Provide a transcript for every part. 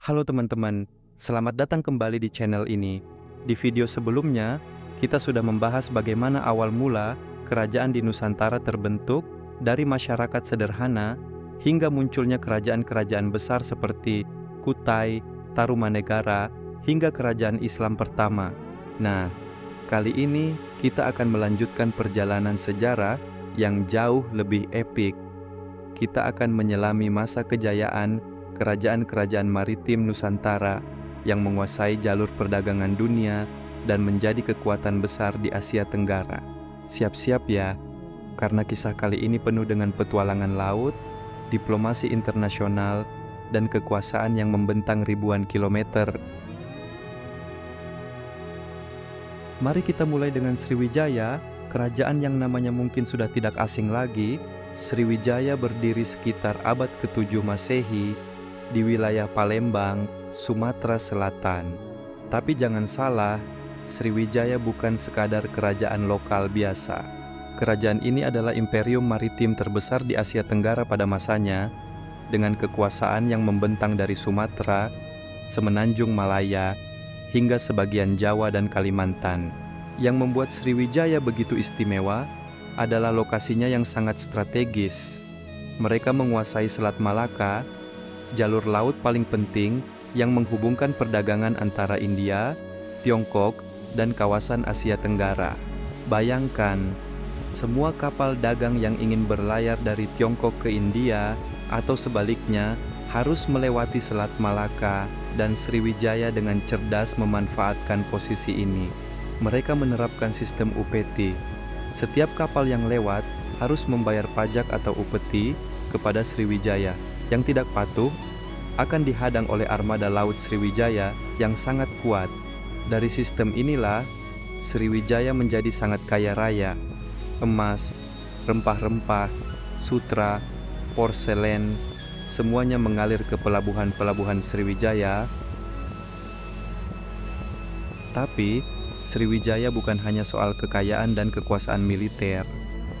Halo teman-teman, selamat datang kembali di channel ini. Di video sebelumnya, kita sudah membahas bagaimana awal mula kerajaan di Nusantara terbentuk dari masyarakat sederhana hingga munculnya kerajaan-kerajaan besar seperti Kutai, Tarumanegara, hingga kerajaan Islam pertama. Nah, kali ini kita akan melanjutkan perjalanan sejarah yang jauh lebih epik. Kita akan menyelami masa kejayaan kerajaan-kerajaan maritim Nusantara yang menguasai jalur perdagangan dunia dan menjadi kekuatan besar di Asia Tenggara. Siap-siap ya, karena kisah kali ini penuh dengan petualangan laut, diplomasi internasional, dan kekuasaan yang membentang ribuan kilometer. Mari kita mulai dengan Sriwijaya, kerajaan yang namanya mungkin sudah tidak asing lagi. Sriwijaya berdiri sekitar abad ke-7 Masehi di wilayah Palembang, Sumatera Selatan. Tapi jangan salah, Sriwijaya bukan sekadar kerajaan lokal biasa. Kerajaan ini adalah imperium maritim terbesar di Asia Tenggara pada masanya, dengan kekuasaan yang membentang dari Sumatera, Semenanjung Malaya, hingga sebagian Jawa dan Kalimantan. Yang membuat Sriwijaya begitu istimewa adalah lokasinya yang sangat strategis. Mereka menguasai Selat Malaka, jalur laut paling penting yang menghubungkan perdagangan antara India, Tiongkok, dan kawasan Asia Tenggara. Bayangkan, semua kapal dagang yang ingin berlayar dari Tiongkok ke India atau sebaliknya harus melewati Selat Malaka, dan Sriwijaya dengan cerdas memanfaatkan posisi ini. Mereka menerapkan sistem upeti. Setiap kapal yang lewat harus membayar pajak atau upeti kepada Sriwijaya. Yang tidak patuh akan dihadang oleh armada laut Sriwijaya yang sangat kuat. Dari sistem inilah Sriwijaya menjadi sangat kaya raya. Emas, rempah-rempah, sutra, porselen, semuanya mengalir ke pelabuhan-pelabuhan Sriwijaya. Tapi Sriwijaya bukan hanya soal kekayaan dan kekuasaan militer.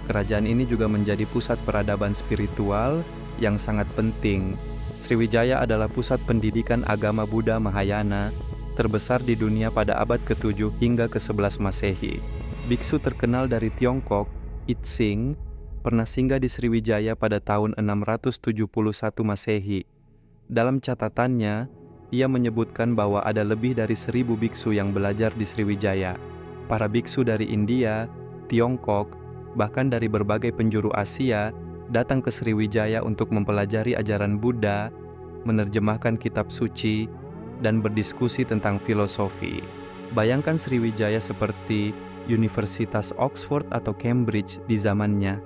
Kerajaan ini juga menjadi pusat peradaban spiritual yang sangat penting. Sriwijaya adalah pusat pendidikan agama Buddha Mahayana terbesar di dunia pada abad ke-7 hingga ke-11 Masehi. Biksu terkenal dari Tiongkok, Itsing, pernah singgah di Sriwijaya pada tahun 671 Masehi. Dalam catatannya, ia menyebutkan bahwa ada lebih dari 1000 biksu yang belajar di Sriwijaya. Para biksu dari India, Tiongkok, bahkan dari berbagai penjuru Asia datang ke Sriwijaya untuk mempelajari ajaran Buddha, menerjemahkan kitab suci, dan berdiskusi tentang filosofi. Bayangkan Sriwijaya seperti Universitas Oxford atau Cambridge di zamannya,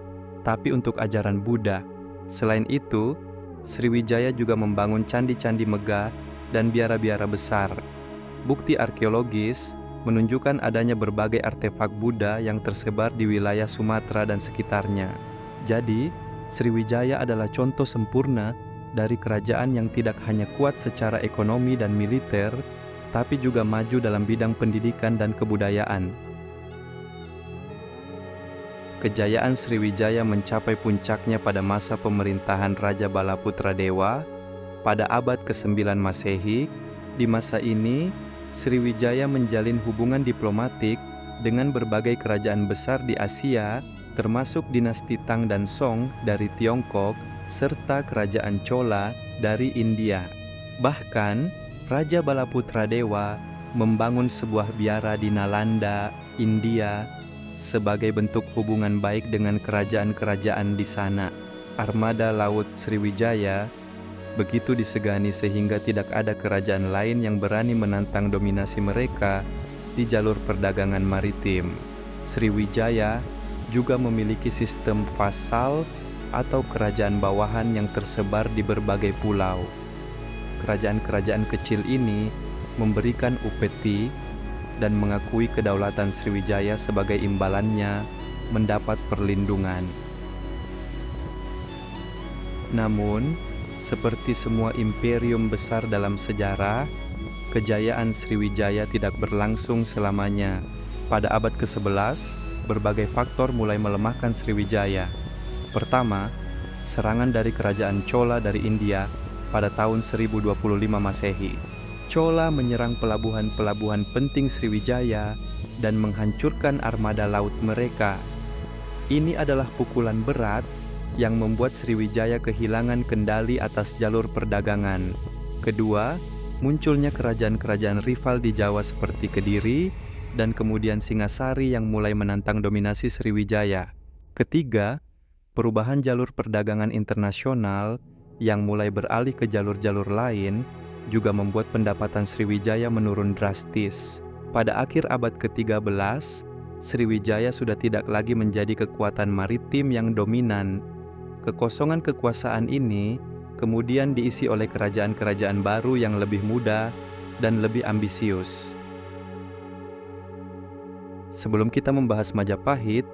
tapi untuk ajaran Buddha. Selain itu, Sriwijaya juga membangun candi-candi megah dan biara-biara besar. Bukti arkeologis menunjukkan adanya berbagai artefak Buddha yang tersebar di wilayah Sumatera dan sekitarnya. Jadi, Sriwijaya adalah contoh sempurna dari kerajaan yang tidak hanya kuat secara ekonomi dan militer, tapi juga maju dalam bidang pendidikan dan kebudayaan. Kejayaan Sriwijaya mencapai puncaknya pada masa pemerintahan Raja Balaputradewa pada abad ke-9 Masehi. Di masa ini, Sriwijaya menjalin hubungan diplomatik dengan berbagai kerajaan besar di Asia, termasuk dinasti Tang dan Song dari Tiongkok, serta kerajaan Chola dari India. Bahkan, Raja Balaputradewa membangun sebuah biara di Nalanda, India, sebagai bentuk hubungan baik dengan kerajaan-kerajaan di sana. Armada Laut Sriwijaya begitu disegani sehingga tidak ada kerajaan lain yang berani menantang dominasi mereka di jalur perdagangan maritim. Sriwijaya juga memiliki sistem vasal atau kerajaan bawahan yang tersebar di berbagai pulau. Kerajaan-kerajaan kecil ini memberikan upeti dan mengakui kedaulatan Sriwijaya sebagai imbalannya mendapat perlindungan. Namun, seperti semua imperium besar dalam sejarah, kejayaan Sriwijaya tidak berlangsung selamanya. Pada abad ke-11, berbagai faktor mulai melemahkan Sriwijaya. Pertama, serangan dari kerajaan Chola dari India pada tahun 1025 Masehi. Chola menyerang pelabuhan-pelabuhan penting Sriwijaya dan menghancurkan armada laut mereka. Ini adalah pukulan berat yang membuat Sriwijaya kehilangan kendali atas jalur perdagangan. Kedua, munculnya kerajaan-kerajaan rival di Jawa seperti Kediri dan kemudian Singasari yang mulai menantang dominasi Sriwijaya. Ketiga, perubahan jalur perdagangan internasional yang mulai beralih ke jalur-jalur lain juga membuat pendapatan Sriwijaya menurun drastis. Pada akhir abad ke-13, Sriwijaya sudah tidak lagi menjadi kekuatan maritim yang dominan. Kekosongan kekuasaan ini kemudian diisi oleh kerajaan-kerajaan baru yang lebih muda dan lebih ambisius. Sebelum kita membahas Majapahit,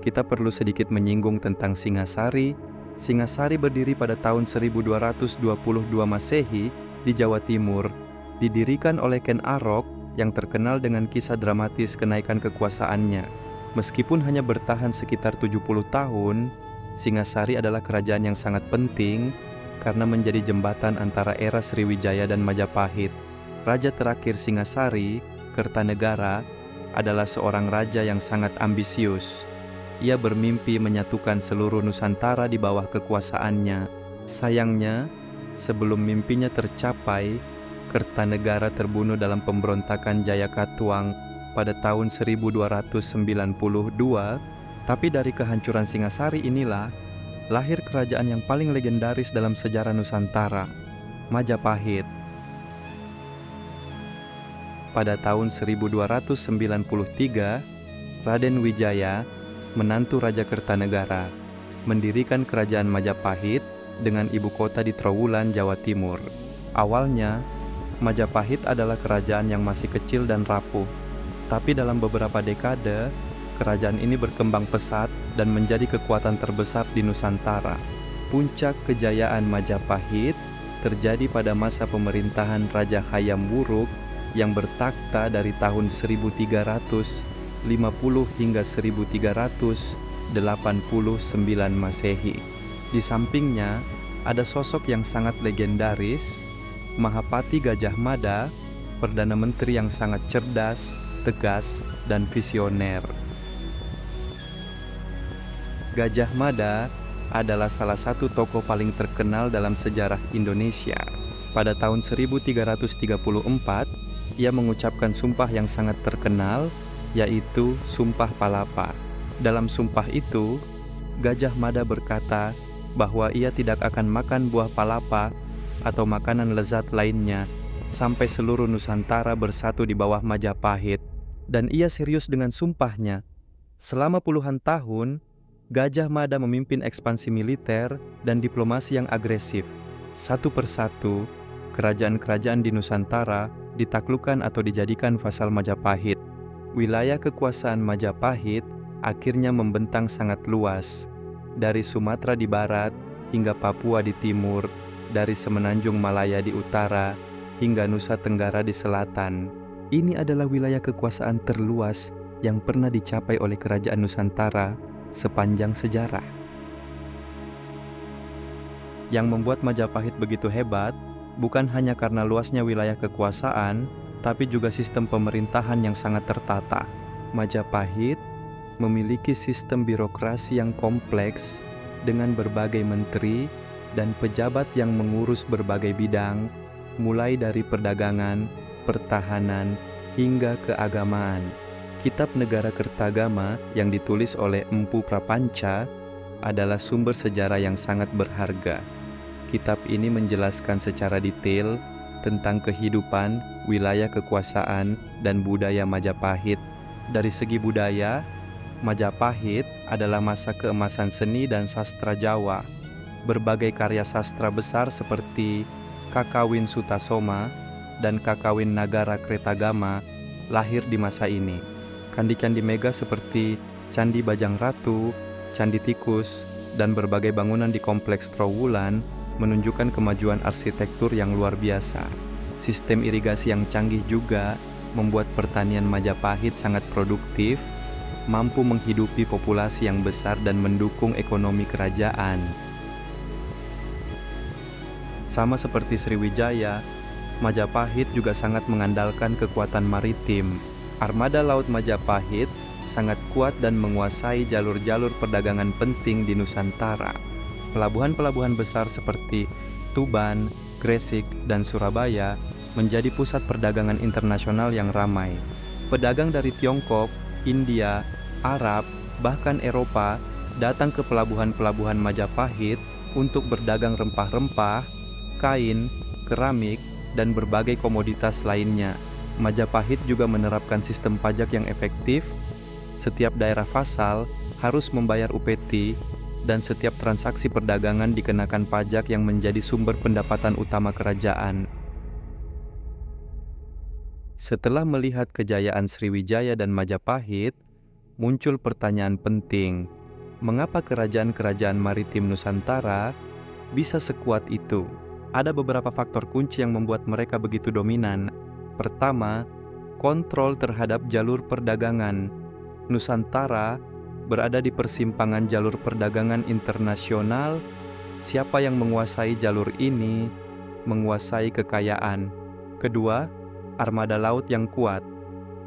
kita perlu sedikit menyinggung tentang Singasari. Singasari berdiri pada tahun 1222 Masehi di Jawa Timur, didirikan oleh Ken Arok yang terkenal dengan kisah dramatis kenaikan kekuasaannya. Meskipun hanya bertahan sekitar 70 tahun, Singasari adalah kerajaan yang sangat penting karena menjadi jembatan antara era Sriwijaya dan Majapahit. Raja terakhir Singasari, Kertanegara, adalah seorang raja yang sangat ambisius. Ia bermimpi menyatukan seluruh Nusantara di bawah kekuasaannya. Sayangnya, sebelum mimpinya tercapai, Kertanegara terbunuh dalam pemberontakan Jayakatwang pada tahun 1292. Tapi dari kehancuran Singasari inilah lahir kerajaan yang paling legendaris dalam sejarah Nusantara, Majapahit. Pada tahun 1293, Raden Wijaya, menantu Raja Kertanegara, mendirikan kerajaan Majapahit dengan ibu kota di Trowulan, Jawa Timur. Awalnya, Majapahit adalah kerajaan yang masih kecil dan rapuh. Tapi dalam beberapa dekade, kerajaan ini berkembang pesat dan menjadi kekuatan terbesar di Nusantara. Puncak kejayaan Majapahit terjadi pada masa pemerintahan Raja Hayam Wuruk yang bertakhta dari tahun 1350 hingga 1389 Masehi. Di sampingnya, ada sosok yang sangat legendaris, Mahapati Gajah Mada, Perdana Menteri yang sangat cerdas, tegas, dan visioner. Gajah Mada adalah salah satu tokoh paling terkenal dalam sejarah Indonesia. Pada tahun 1334, ia mengucapkan sumpah yang sangat terkenal, yaitu Sumpah Palapa. Dalam sumpah itu, Gajah Mada berkata bahwa ia tidak akan makan buah palapa atau makanan lezat lainnya sampai seluruh Nusantara bersatu di bawah Majapahit. Dan ia serius dengan sumpahnya. Selama puluhan tahun, Gajah Mada memimpin ekspansi militer dan diplomasi yang agresif. Satu persatu, kerajaan-kerajaan di Nusantara ditaklukkan atau dijadikan vasal Majapahit. Wilayah kekuasaan Majapahit akhirnya membentang sangat luas, dari Sumatera di barat hingga Papua di timur, dari Semenanjung Malaya di utara hingga Nusa Tenggara di selatan. Ini adalah wilayah kekuasaan terluas yang pernah dicapai oleh kerajaan Nusantara sepanjang sejarah. Yang membuat Majapahit begitu hebat bukan hanya karena luasnya wilayah kekuasaan, tapi juga sistem pemerintahan yang sangat tertata. Majapahit memiliki sistem birokrasi yang kompleks dengan berbagai menteri dan pejabat yang mengurus berbagai bidang, mulai dari perdagangan, pertahanan, hingga keagamaan. Kitab Negara Kertagama yang ditulis oleh Empu Prapanca adalah sumber sejarah yang sangat berharga. Kitab ini menjelaskan secara detail tentang kehidupan, wilayah kekuasaan, dan budaya Majapahit. Dari segi budaya, Majapahit adalah masa keemasan seni dan sastra Jawa. Berbagai karya sastra besar seperti Kakawin Sutasoma dan Kakawin Nagara Kretagama lahir di masa ini. Candi-candi mega seperti Candi Bajang Ratu, Candi Tikus, dan berbagai bangunan di kompleks Trowulan menunjukkan kemajuan arsitektur yang luar biasa. Sistem irigasi yang canggih juga membuat pertanian Majapahit sangat produktif, mampu menghidupi populasi yang besar dan mendukung ekonomi kerajaan. Sama seperti Sriwijaya, Majapahit juga sangat mengandalkan kekuatan maritim. Armada Laut Majapahit sangat kuat dan menguasai jalur-jalur perdagangan penting di Nusantara. Pelabuhan-pelabuhan besar seperti Tuban, Gresik, dan Surabaya menjadi pusat perdagangan internasional yang ramai. Pedagang dari Tiongkok, India, Arab, bahkan Eropa datang ke pelabuhan-pelabuhan Majapahit untuk berdagang rempah-rempah, kain, keramik, dan berbagai komoditas lainnya. Majapahit juga menerapkan sistem pajak yang efektif. Setiap daerah fasal harus membayar UPT dan setiap transaksi perdagangan dikenakan pajak yang menjadi sumber pendapatan utama kerajaan. Setelah melihat kejayaan Sriwijaya dan Majapahit, muncul pertanyaan penting. Mengapa kerajaan-kerajaan maritim Nusantara bisa sekuat itu? Ada beberapa faktor kunci yang membuat mereka begitu dominan. Pertama, kontrol terhadap jalur perdagangan. Nusantara berada di persimpangan jalur perdagangan internasional. Siapa yang menguasai jalur ini, menguasai kekayaan. Kedua, armada laut yang kuat.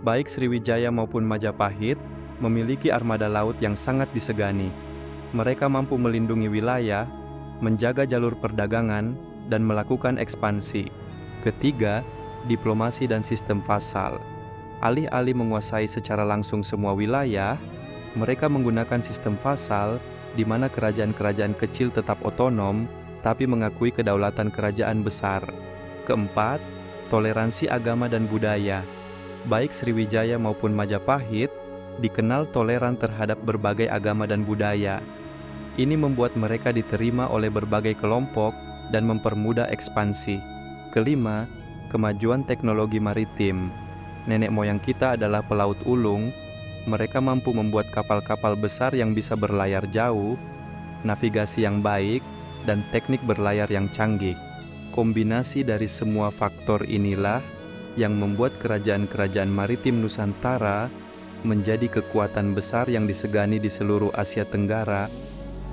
Baik Sriwijaya maupun Majapahit memiliki armada laut yang sangat disegani. Mereka mampu melindungi wilayah, menjaga jalur perdagangan, dan melakukan ekspansi. Ketiga, diplomasi dan sistem vasal. Alih-alih menguasai secara langsung semua wilayah, mereka menggunakan sistem vasal di mana kerajaan-kerajaan kecil tetap otonom tapi mengakui kedaulatan kerajaan besar. Keempat, toleransi agama dan budaya. Baik Sriwijaya maupun Majapahit dikenal toleran terhadap berbagai agama dan budaya. Ini membuat mereka diterima oleh berbagai kelompok dan mempermudah ekspansi. Kelima, kemajuan teknologi maritim. Nenek moyang kita adalah pelaut ulung. Mereka mampu membuat kapal-kapal besar yang bisa berlayar jauh, navigasi yang baik, dan teknik berlayar yang canggih. Kombinasi dari semua faktor inilah yang membuat kerajaan-kerajaan maritim Nusantara menjadi kekuatan besar yang disegani di seluruh Asia Tenggara,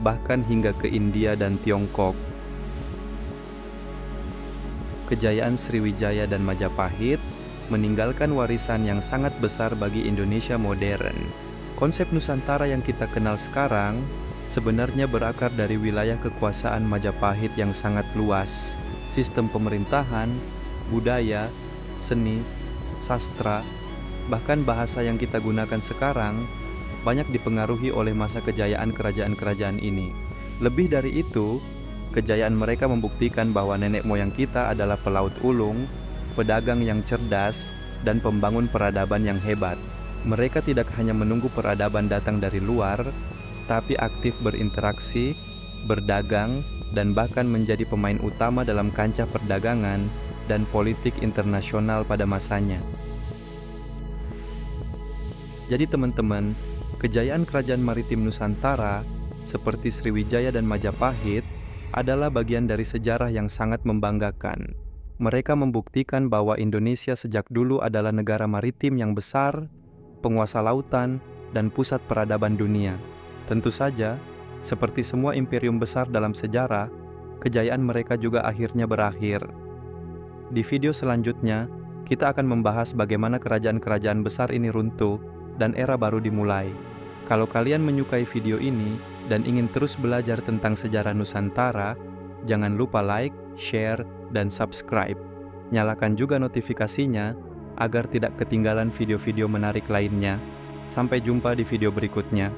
bahkan hingga ke India dan Tiongkok. Kejayaan Sriwijaya dan Majapahit meninggalkan warisan yang sangat besar bagi Indonesia modern. Konsep Nusantara yang kita kenal sekarang sebenarnya berakar dari wilayah kekuasaan Majapahit yang sangat luas. Sistem pemerintahan, budaya, seni, sastra, bahkan bahasa yang kita gunakan sekarang banyak dipengaruhi oleh masa kejayaan kerajaan-kerajaan ini. Lebih dari itu, kejayaan mereka membuktikan bahwa nenek moyang kita adalah pelaut ulung, pedagang yang cerdas, dan pembangun peradaban yang hebat. Mereka tidak hanya menunggu peradaban datang dari luar, tapi aktif berinteraksi, berdagang, dan bahkan menjadi pemain utama dalam kancah perdagangan dan politik internasional pada masanya. Jadi teman-teman, kejayaan kerajaan maritim Nusantara seperti Sriwijaya dan Majapahit adalah bagian dari sejarah yang sangat membanggakan. Mereka membuktikan bahwa Indonesia sejak dulu adalah negara maritim yang besar, penguasa lautan, dan pusat peradaban dunia. Tentu saja, seperti semua imperium besar dalam sejarah, kejayaan mereka juga akhirnya berakhir. Di video selanjutnya, kita akan membahas bagaimana kerajaan-kerajaan besar ini runtuh dan era baru dimulai. Kalau kalian menyukai video ini dan ingin terus belajar tentang sejarah Nusantara, jangan lupa like, share, dan subscribe. Nyalakan juga notifikasinya agar tidak ketinggalan video-video menarik lainnya. Sampai jumpa di video berikutnya.